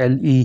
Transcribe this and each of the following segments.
LE।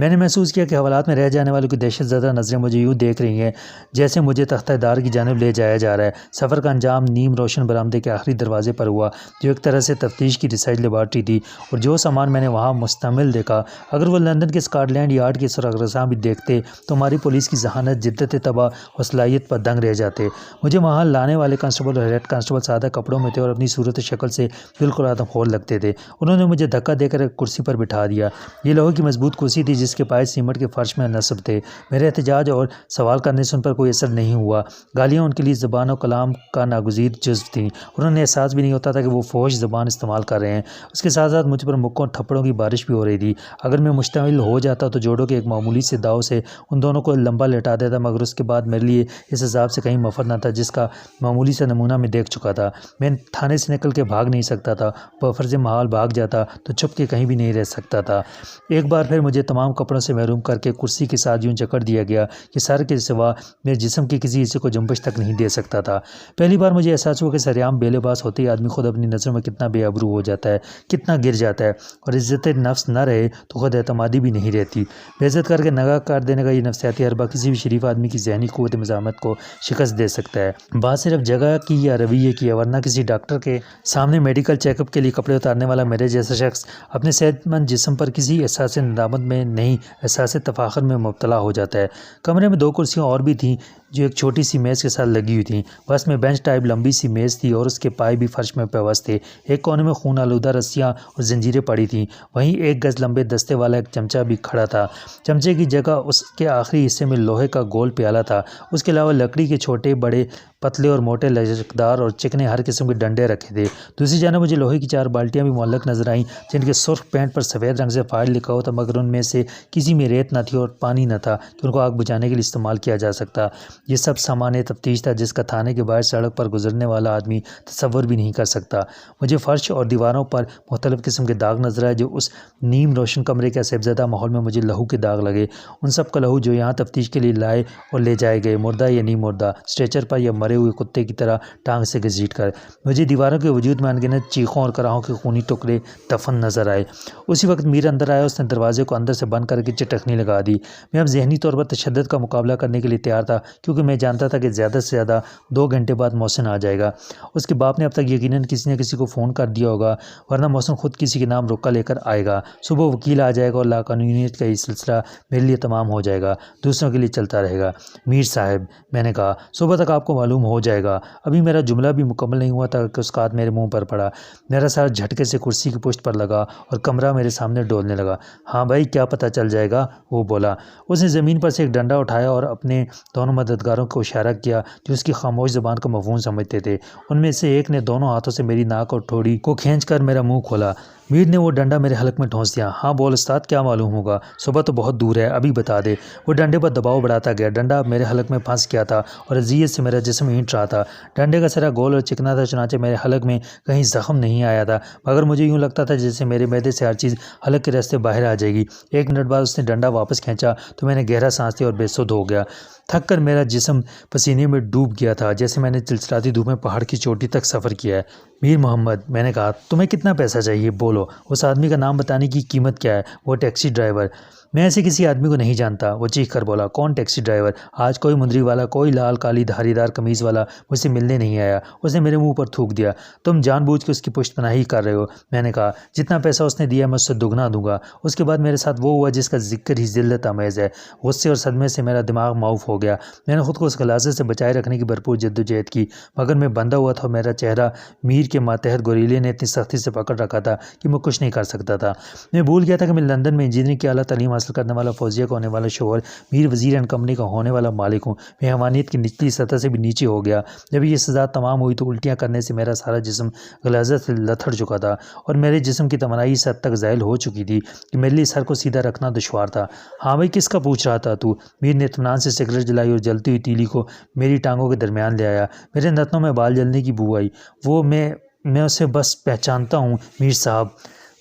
میں نے محسوس کیا کہ حوالات میں رہ جانے والوں کی دہشت زدہ نظریں مجھے یوں دیکھ رہی ہیں جیسے مجھے تختہ دار کی جانب لے جایا جا رہا ہے۔ سفر کا انجام نیم روشن برآمدے کے آخری دروازے پر ہوا، جو ایک طرح سے تفتیش کی ریسرچ لیبارٹری تھی، اور جو سامان میں نے وہاں مشتمل دیکھا، اگر وہ لندن کے اسکاٹ لینڈ یارڈ کے سراغ رساں بھی دیکھتے تو ہماری پولیس کی ذہانت، جدت طبع اور صلاحیت پر دنگ رہ جاتے۔ مجھے وہاں لانے والے کانسٹیبل اور ہیڈ کانسٹیبل سادہ کپڑوں میں تھے اور اپنی صورت و شکل سے بالکل آدم خور لگتے تھے۔ انہوں نے مجھے دھکا دے کر ایک کرسی پر بٹھا دیا۔ یہ لوہے کی مضبوط کرسی تھی جس کے پائے سیمنٹ کے فرش میں نصب تھے۔ میرے احتجاج اور سوال کرنے سے ان پر کوئی اثر نہیں ہوا۔ گالیاں ان کے لیے زبان و کلام کا ناگزیر جزو تھیں۔ انہوں نے احساس بھی نہیں ہوتا تھا کہ وہ فوش زبان استعمال کر رہے ہیں۔ اس کے ساتھ ساتھ مجھ پر مکوں اور تھپڑوں کی بارش بھی ہو رہی تھی۔ اگر میں مشتمل ہو جاتا تو جوڑوں کے ایک معمولی سے داؤ سے ان دونوں کو لمبا لٹا دیتا، مگر اس کے بعد میرے لیے اس عذاب سے کہیں مفر نہ تھا جس کا معمولی سا نمونہ میں دیکھ چکا تھا۔ میں تھانے سے نکل کے بھاگ نہیں سکتا تھا، بفرض محال بھاگ جاتا تو چھپ کے کہیں بھی نہیں رہ سکتا تھا۔ ایک بار پھر مجھے تمام کپڑوں سے محروم کر کے کرسی کے ساتھ یوں جکڑ دیا گیا کہ سر کے سوا میرے جسم کے کسی حصے کو جنبش تک نہیں دے سکتا تھا۔ پہلی بار مجھے احساس ہوا کہ سریعام بے لباس ہوتے ہی آدمی خود اپنی نظروں میں کتنا بے ابرو ہو جاتا ہے، کتنا گر جاتا ہے، اور عزت نفس نہ رہے تو خود اعتمادی بھی نہیں رہتی۔ بے عزت کر کے نگاہ کر دینے کا یہ نفسیاتی حربہ کسی بھی شریف آدمی کی ذہنی قوت مزاحمت کو شکست دے سکتا ہے۔ بات صرف جگہ کی یا رویے کی ہے، ورنہ کسی ڈاکٹر کے سامنے میڈیکل چیک اپ کے لیے کپڑے اتارنے والا میرے جیسا شخص اپنے صحت مند جسم پر کسی احساس ندامت میں نہیں، احساس تفاخر میں مبتلا ہو جاتا ہے۔ کمرے میں 2 کرسیاں اور بھی تھیں جو ایک چھوٹی سی میز کے ساتھ لگی ہوئی تھیں۔ بس میں بینچ ٹائپ لمبی سی میز تھی اور اس کے پائے بھی فرش میں پیوست تھے۔ ایک کونے میں خون آلودہ رسیاں اور زنجیریں پڑی تھیں۔ وہیں 1 گز لمبے دستے والا ایک چمچہ بھی کھڑا تھا۔ چمچے کی جگہ اس کے آخری حصے میں لوہے کا گول پیالہ تھا۔ اس کے علاوہ لکڑی کے چھوٹے بڑے، پتلے اور موٹے، لچکدار اور چکنے ہر قسم کے ڈنڈے رکھے تھے۔ دوسری جانب مجھے لوہے کی 4 بالٹیاں بھی معلق نظر آئیں جن کے سرخ پینٹ پر سفید رنگ سے فائل لکھا ہوا تھا، مگر ان میں سے کسی میں ریت نہ تھی اور پانی نہ تھا کہ ان کو آگ بجھانے کے لیے استعمال کیا جا سکتا۔ یہ سب سامان تفتیش تھا جس کا تھانے کے باہر سڑک پر گزرنے والا آدمی تصور بھی نہیں کر سکتا۔ مجھے فرش اور دیواروں پر مختلف قسم کے داغ نظر آئے جو اس نیم روشن کمرے کے عصب زدہ ماحول میں مجھے لہو کے داغ لگے، ان سب کا لہو جو یہاں تفتیش کے لیے لائے اور لے جائے گئے، مردہ یا نہیں مردہ، اسٹریچر پر یا مرے ہوئے کتے کی طرح ٹانگ سے گھسیٹ کر۔ مجھے دیواروں کے وجود میں انگنت چیخوں اور کراہوں کے خونی ٹکڑے دفن نظر آئے۔ اسی وقت میر اندر آیا، اس نے دروازے کو اندر سے بند کر کے چٹکنی لگا دی۔ میں اب ذہنی طور پر تشدد کا مقابلہ کرنے کے لیے تیار تھا، کیونکہ میں جانتا تھا کہ زیادہ سے زیادہ 2 گھنٹے بعد محسن آ جائے گا۔ اس کے باپ نے اب تک یقیناً کسی نہ کسی کو فون کر دیا ہوگا، ورنہ محسن خود کسی کے نام رکا لے کر آئے گا۔ صبح وکیل آ جائے گا اور لاقانونیت کا یہ سلسلہ میرے لیے تمام ہو جائے گا، دوسروں کے لیے چلتا رہے گا۔ میر صاحب، میں نے کہا، صبح تک آپ کو معلوم ہو جائے گا۔ ابھی میرا جملہ بھی مکمل نہیں ہوا تھا کہ اس کا ہاتھ میرے منہ پر پڑا۔ میرا سر جھٹکے سے کرسی کی پشت پر لگا اور کمرہ میرے سامنے ڈولنے لگا۔ ہاں بھائی، کیا پتہ چل جائے گا؟ وہ بولا۔ اس نے زمین پر سے ایک ڈنڈا اٹھایا اور اپنے دونوں مددگاروں کو اشارہ کیا جو اس کی خاموش زبان کا مفہوم سمجھتے تھے۔ ان میں سے ایک نے دونوں ہاتھوں سے میری ناک اور ٹھوڑی کو کھینچ کر میرا منہ کھولا۔ میر نے وہ ڈنڈا میرے حلق میں ٹھونس دیا۔ ہاں بول استاد، کیا معلوم ہوگا؟ صبح تو بہت دور ہے، ابھی بتا دے۔ وہ ڈنڈے پر دباؤ بڑھاتا گیا۔ ڈنڈا اب میرے حلق میں پھنس گیا تھا اور اذیت سے میرا جسم اینٹ رہا تھا۔ ڈنڈے کا سرا گول اور چکنا تھا، چنانچہ میرے حلق میں کہیں زخم نہیں آیا تھا، مگر مجھے یوں لگتا تھا جیسے میرے معدے سے ہر چیز حلق کے راستے باہر آ جائے گی۔ 1 منٹ بعد اس نے ڈنڈا واپس کھینچا تو میں نے گہرا سانس لیا اور بے سدھ ہو گیا۔ تھک کر میرا جسم پسینے میں ڈوب گیا تھا، جیسے میں نے چلچلاتی دھوپ میں پہاڑ کی چوٹی تک سفر کیا ہے۔ میر محمد، میں نے کہا، تمہیں کتنا پیسہ چاہیے؟ بولو۔ اس آدمی کا نام بتانے کی قیمت کیا ہے؟ وہ ٹیکسی ڈرائیور۔ میں ایسے کسی آدمی کو نہیں جانتا، وہ چیخ کر بولا۔ کون ٹیکسی ڈرائیور؟ آج کوئی مندری والا، کوئی لال کالی دھاری دار قمیض والا مجھ سے ملنے نہیں آیا۔ اس نے میرے منہ پر تھوک دیا۔ تم جان بوجھ کے اس کی پشت پناہی کر رہے ہو۔ میں نے کہا، جتنا پیسہ اس نے دیا میں اس سے دگنا دوں گا۔ اس کے بعد میرے ساتھ وہ ہوا جس کا ذکر ہی ذلت آمیز ہے۔ غصے اور صدمے سے میرا دماغ معاف ہو گیا۔ میں نے خود کو اس غلاظت سے بچائے رکھنے کی بھرپور جدوجہد کی، مگر میں بندھا ہوا تھا اور میرا چہرہ میر کے ماتحت گوریلے نے اتنی سختی سے پکڑ رکھا تھا کہ میں کچھ نہیں کر سکتا تھا۔ میں بھول گیا تھا کہ میں لندن میں انجینئرنگ کی اعلیٰ تعلیم حاصل کرنے والا، فوجیہ کا ہونے والا شوہر، میر وزیر اینڈ کمپنی کا ہونے والا مالک ہوں۔ میں حیوانیت کی نچلی سطح سے بھی نیچے ہو گیا۔ جب یہ سزا تمام ہوئی تو الٹیاں کرنے سے میرا سارا جسم غلاظت سے لتھڑ چکا تھا اور میرے جسم کی توانائی اس حد تک زائل ہو چکی تھی کہ میرے لیے سر کو سیدھا رکھنا دشوار تھا۔ ہاں بھائی، کس کا پوچھ رہا تھا تو؟ میر نے اطمینان سے سگریٹ جلائی اور جلتی ہوئی تیلی کو میری ٹانگوں کے درمیان لے آیا۔ میرے نتنوں میں بال جلنے کی بو آئی۔ وہ میں اسے بس پہچانتا ہوں میر صاحب،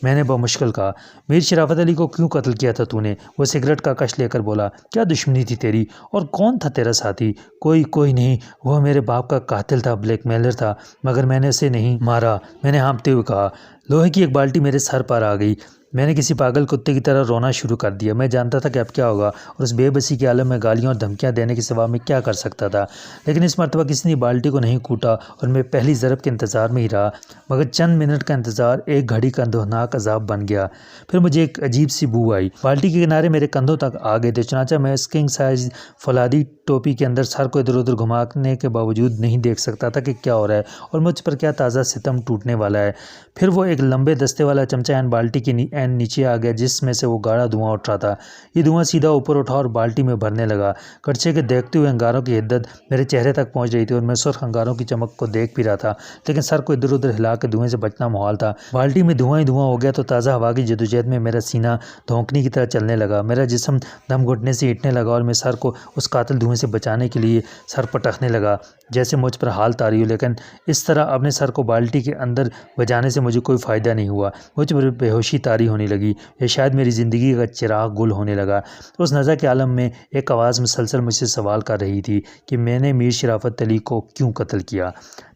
میں نے بمشکل کہا۔ میر شرافت علی کو کیوں قتل کیا تھا تو نے؟ وہ سگریٹ کا کش لے کر بولا۔ کیا دشمنی تھی تیری؟ اور کون تھا تیرا ساتھی؟ کوئی نہیں، وہ میرے باپ کا قاتل تھا، بلیک میلر تھا، مگر میں نے اسے نہیں مارا، میں نے ہانپتے ہوئے کہا۔ لوہے کی ایک بالٹی میرے سر پر آ گئی۔ میں نے کسی پاگل کتے کی طرح رونا شروع کر دیا۔ میں جانتا تھا کہ اب کیا ہوگا اور اس بے بسی کے عالم میں گالیاں اور دھمکیاں دینے کے سوا میں کیا کر سکتا تھا، لیکن اس مرتبہ کسی نے بالٹی کو نہیں کوٹا اور میں پہلی ضرب کے انتظار میں ہی رہا، مگر چند منٹ کا انتظار ایک گھڑی کا اندوہناک عذاب بن گیا۔ پھر مجھے ایک عجیب سی بو آئی، بالٹی کے کنارے میرے کندھوں تک آ گئے تھے، چنانچہ میں اس کنگ سائز فولادی ٹوپی کے اندر سر کو ادھر ادھر گھمانے کے باوجود نہیں دیکھ سکتا تھا کہ کیا ہو رہا ہے اور مجھ پر کیا تازہ ستم ٹوٹنے والا ہے۔ پھر وہ ایک لمبے دستے والا چمچہ این بالٹی کی این نیچے آ گیا جس میں سے وہ گاڑھا دھواں اٹھ رہا تھا۔ یہ دھواں سیدھا اوپر اٹھا اور بالٹی میں بھرنے لگا۔ کڑچھے کے دیکھتے ہوئے انگاروں کی حدت میرے چہرے تک پہنچ رہی تھی اور میں سرخ انگاروں کی چمک کو دیکھ بھی رہا تھا، لیکن سر کو ادھر ادھر ہلا کے دھوئیں سے بچنا محال تھا۔ بالٹی میں دھواں ہی دھواں ہو گیا تو تازہ ہوا کی جدوجہد میں میرا سینہ دھونکنے کی طرح چلنے لگا، میرا جسم دم گھٹنے سے ہٹنے لگا اور میں سر کو اس قاتل دھوئیں سے بچانے کے لیے سر پٹکنے لگا جیسے مجھ پر حال طاری ہو، لیکن اس طرح اپنے سر کو بالٹی کے اندر بجانے سے مجھے کوئی فائدہ نہیں ہوا۔ مجھ پر بے ہوشی طاری ہونے لگی یا شاید میری زندگی کا چراغ گل ہونے لگا۔ اس نزع کے عالم میں ایک آواز مسلسل مجھ سے سوال کر رہی تھی کہ میں نے میر شرافت علی کو کیوں قتل کیا۔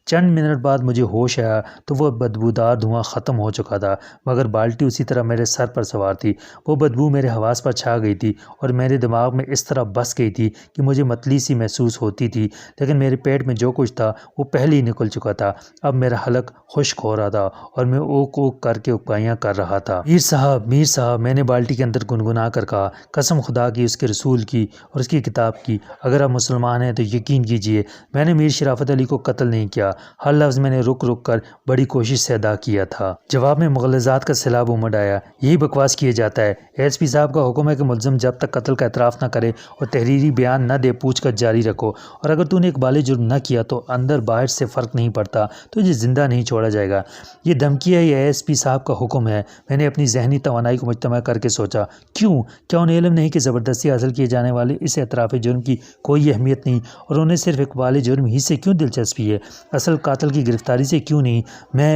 چند منٹ بعد مجھے ہوش آیا تو وہ بدبودار دھواں ختم ہو چکا تھا، مگر بالٹی اسی طرح میرے سر پر سوار تھی۔ وہ بدبو میرے حواس پر چھا گئی تھی اور میرے دماغ میں اس طرح بس گئی تھی کہ مجھے متلی سی محسوس ہوتی تھی، لیکن میرے پیٹ میں جو کچھ تھا وہ پہلے ہی نکل چکا تھا۔ اب میرا حلق خشک ہو رہا تھا اور میں اوک اوک کر کے اکائیاں کر رہا تھا۔ میر صاحب، میں نے بالٹی کے اندر گنگنا کر کہا، قسم خدا کی، اس کے رسول کی اور اس کی کتاب کی، اگر آپ مسلمان ہیں تو یقین کیجئے میں نے میر شرافت علی کو قتل نہیں کیا۔ ہر لفظ میں نے رک رک کر بڑی کوشش سے ادا کیا تھا۔ جواب میں مغالطات کا سیلاب امڈ آیا۔ یہی بکواس کیے جاتا ہے۔ ایس پی صاحب کا حکم ہے کہ ملزم جب تک قتل کا اعتراف نہ کرے اور تحریری بیان نہ دے پوچھ گچھ جاری رکھو، اور اگر تو نے ایک بالغ جرم نہ کیا تو اندر باہر سے فرق نہیں پڑتا، تجھے زندہ نہیں چھوڑا جائے گا۔ یہ دھمکی ہے یا ایس پی صاحب کا حکم ہے؟ میں نے اپنی ذہنی توانائی کو مجتمع کر کے سوچا، کیا انہیں علم نہیں کہ زبردستی حاصل کیے جانے والے اس اعتراف جرم کی کوئی اہمیت نہیں، اور انہیں صرف ایک بالغ جرم ہی سے کیوں دلچسپی ہے، اصل قاتل کی گرفتاری سے کیوں نہیں؟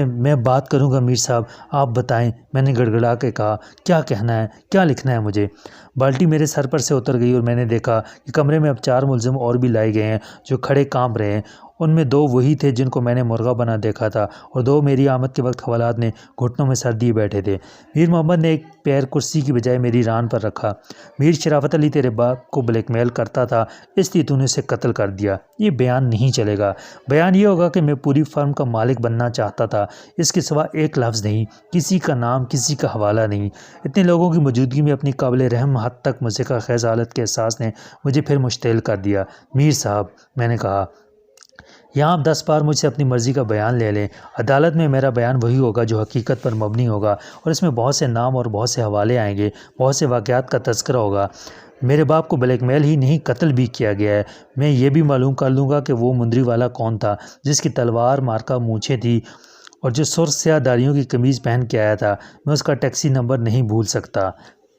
میں بات کروں گا میر صاحب، آپ بتائیں، میں نے گڑگڑا کے کہا، کیا کہنا ہے، کیا لکھنا ہے مجھے؟ بالٹی میرے سر پر سے اتر گئی اور میں نے دیکھا کہ کمرے میں اب 4 ملزم اور بھی لائے گئے ہیں جو کھڑے کانپ رہے ہیں۔ ان میں 2 وہی تھے جن کو میں نے مرغا بنا دیکھا تھا، اور 2 میری آمد کے وقت حوالات نے گھٹنوں میں سر دیے بیٹھے تھے۔ میر محمد نے ایک پیر کرسی کی بجائے میری ران پر رکھا۔ میر شرافت علی تیرے باپ کو بلیک میل کرتا تھا، اس لیے تو نے اسے قتل کر دیا۔ یہ بیان نہیں چلے گا۔ بیان یہ ہوگا کہ میں پوری فرم کا مالک بننا چاہتا تھا، اس کے سوا ایک لفظ نہیں، کسی کا نام، کسی کا حوالہ نہیں۔ اتنے لوگوں کی موجودگی میں اپنی قابل رحم حد تک مضحکہ خیز حالت کے احساس نے مجھے پھر مشتعل کر دیا۔ میر صاحب، میں نے کہا، یہاں آپ 10 بار مجھ سے اپنی مرضی کا بیان لے لیں، عدالت میں میرا بیان وہی ہوگا جو حقیقت پر مبنی ہوگا، اور اس میں بہت سے نام اور بہت سے حوالے آئیں گے، بہت سے واقعات کا تذکرہ ہوگا۔ میرے باپ کو بلیک میل ہی نہیں قتل بھی کیا گیا ہے۔ میں یہ بھی معلوم کر لوں گا کہ وہ مندری والا کون تھا جس کی تلوار مارکا مونچھیں تھی اور جو سرخ سیاہ داڑھیوں کی قمیض پہن کے آیا تھا۔ میں اس کا ٹیکسی نمبر نہیں بھول سکتا۔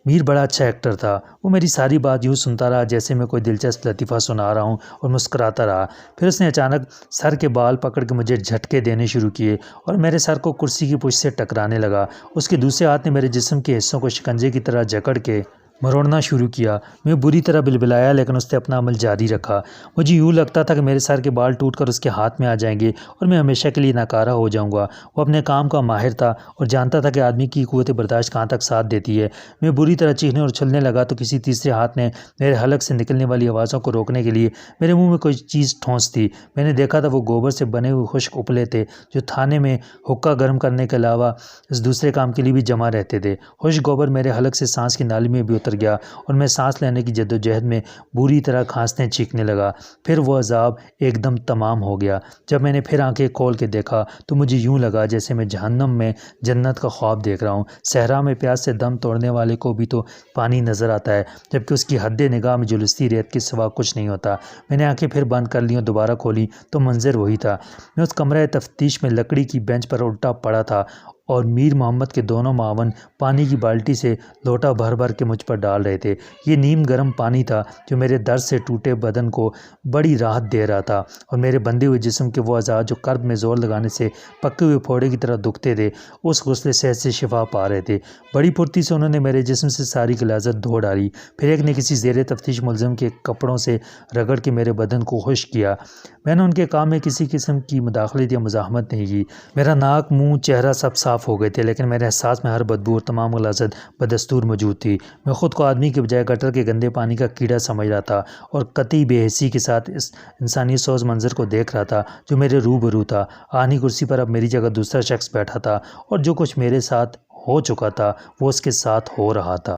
میر بڑا اچھا ایکٹر تھا۔ وہ میری ساری بات یوں سنتا رہا جیسے میں کوئی دلچسپ لطیفہ سنا رہا ہوں، اور مسکراتا رہا۔ پھر اس نے اچانک سر کے بال پکڑ کے مجھے جھٹکے دینے شروع کیے اور میرے سر کو کرسی کی پشت سے ٹکرانے لگا۔ اس کے دوسرے ہاتھ نے میرے جسم کے حصوں کو شکنجے کی طرح جکڑ کے مروڑنا شروع کیا۔ میں بری طرح بلبلایا، لیکن اس نے اپنا عمل جاری رکھا۔ مجھے یوں لگتا تھا کہ میرے سر کے بال ٹوٹ کر اس کے ہاتھ میں آ جائیں گے اور میں ہمیشہ کے لیے ناکارہ ہو جاؤں گا۔ وہ اپنے کام کا ماہر تھا اور جانتا تھا کہ آدمی کی قوت برداشت کہاں تک ساتھ دیتی ہے۔ میں بری طرح چیخنے اور اچھلنے لگا تو کسی تیسرے ہاتھ نے میرے حلق سے نکلنے والی آوازوں کو روکنے کے لیے میرے منہ میں کوئی چیز ٹھونس دی۔ میں نے دیکھا تھا وہ گوبر سے بنے ہوئے خشک اپلے تھے جو تھانے میں حقہ گرم کرنے کے علاوہ اس دوسرے کام کے لیے بھی جمع رہتے تھے۔ خشک گوبر میرے حلق سے سانس کی نالی میں بھی اتر گیا اور میں سانس لینے کی جدوجہد میں بری طرح کھانسنے چیخنے لگا۔ پھر وہ عذاب ایک دم تمام ہو گیا۔ جب میں نے پھر آنکھیں کھول کے دیکھا تو مجھے یوں لگا جیسے میں جہنم میں جنت کا خواب دیکھ رہا ہوں۔ صحرا میں پیاس سے دم توڑنے والے کو بھی تو پانی نظر آتا ہے، جبکہ اس کی حد نگاہ میں جلستی ریت کے سوا کچھ نہیں ہوتا۔ میں نے آنکھیں پھر بند کر لیں اور دوبارہ کھولیں تو منظر وہی تھا۔ میں اس کمرہ تفتیش میں لکڑی کی بینچ پر الٹا پڑا تھا اور میر محمد کے دونوں معاون پانی کی بالٹی سے لوٹا بھر بھر کے مجھ پر ڈال رہے تھے۔ یہ نیم گرم پانی تھا جو میرے درد سے ٹوٹے بدن کو بڑی راحت دے رہا تھا، اور میرے بندھے ہوئے جسم کے وہ اعضاء جو کرب میں زور لگانے سے پکے ہوئے پھوڑے کی طرح دکھتے تھے اس غسل صحت سے شفا پا رہے تھے۔ بڑی پھرتی سے انہوں نے میرے جسم سے ساری غلاظت دھو ڈالی۔ پھر ایک نے کسی زیر تفتیش ملزم کے کپڑوں سے رگڑ کے میرے بدن کو خشک کیا۔ میں نے ان کے کام میں کسی قسم کی مداخلت یا مزاحمت نہیں کی۔ میرا ناک، منہ، چہرہ سب صاف صاف ہو گئے تھے، لیکن میرے احساس میں ہر بدبو اور تمام غلاظت بدستور موجود تھی۔ میں خود کو آدمی کے بجائے گٹر کے گندے پانی کا کیڑا سمجھ رہا تھا اور قطعی بے حسی کے ساتھ اس انسانی سوز منظر کو دیکھ رہا تھا جو میرے روبرو تھا۔ آہنی کرسی پر اب میری جگہ دوسرا شخص بیٹھا تھا اور جو کچھ میرے ساتھ ہو چکا تھا وہ اس کے ساتھ ہو رہا تھا۔